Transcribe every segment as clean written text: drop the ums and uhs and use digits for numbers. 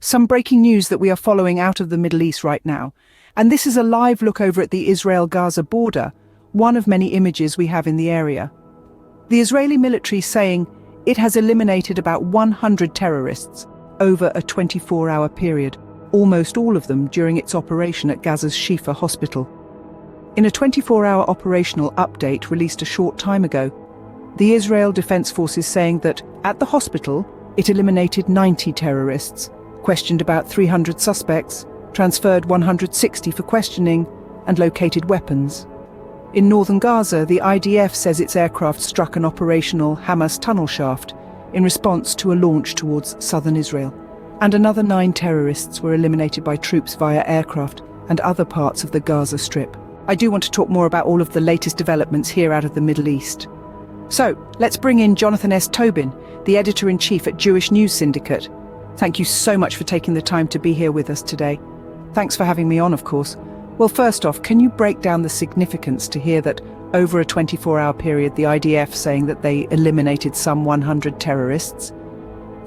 Some breaking news that we are following out of the Middle East right now. And this is a live look over at the Israel-Gaza border, one of many images we have in the area. The Israeli military saying it has eliminated about 100 terrorists over a 24-hour period, almost all of them during its operation at Gaza's Shifa hospital. In a 24-hour operational update released a short time ago, the Israel Defense Forces saying that at the hospital it eliminated 90 terrorists, questioned about 300 suspects, transferred 160 for questioning, and located weapons. In northern Gaza, the IDF says its aircraft struck an operational Hamas tunnel shaft in response to a launch towards southern Israel. And another 9 terrorists were eliminated by troops via aircraft and other parts of the Gaza Strip. I do want to talk more about all of the latest developments here out of the Middle East. So, let's bring in Jonathan S. Tobin, the editor-in-chief at Jewish News Syndicate. Thank you so much for taking the time to be here with us today. Thanks for having me on, of course. Well, first off, can you break down the significance to hear that over a 24-hour period, the IDF saying that they eliminated some 100 terrorists?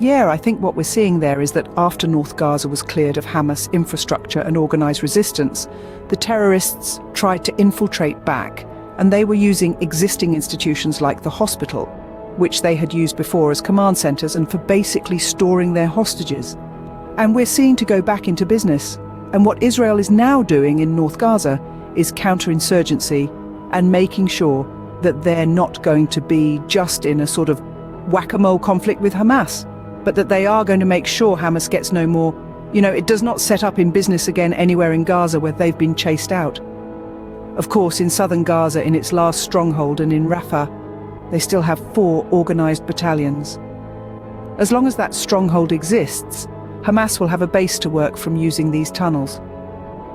Yeah, I think what we're seeing there is that after North Gaza was cleared of Hamas infrastructure and organized resistance, the terrorists tried to infiltrate back, and they were using existing institutions like the hospital, which they had used before as command centers and for basically storing their hostages. And we're seeing to go back into business. And what Israel is now doing in North Gaza is counterinsurgency and making sure that they're not going to be just in a sort of whack-a-mole conflict with Hamas, but that they are going to make sure Hamas gets no more, it does not set up in business again anywhere in Gaza where they've been chased out. Of course, in southern Gaza, in its last stronghold and in Rafah, they still have 4 organized battalions. As long as that stronghold exists, Hamas will have a base to work from using these tunnels.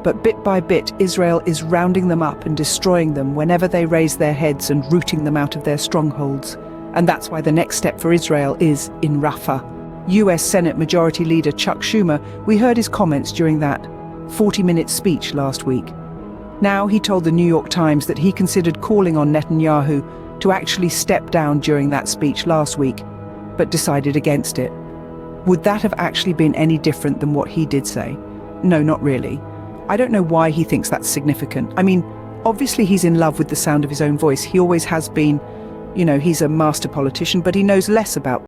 But bit by bit, Israel is rounding them up and destroying them whenever they raise their heads and rooting them out of their strongholds. And that's why the next step for Israel is in Rafah. US Senate Majority Leader Chuck Schumer, we heard his comments during that 40-minute speech last week. Now he told the New York Times that he considered calling on Netanyahu to actually step down during that speech last week, but decided against it. Would that have actually been any different than what he did say? No, not really. I don't know why he thinks that's significant. I mean, obviously he's in love with the sound of his own voice. He always has been. He's a master politician, but he knows less about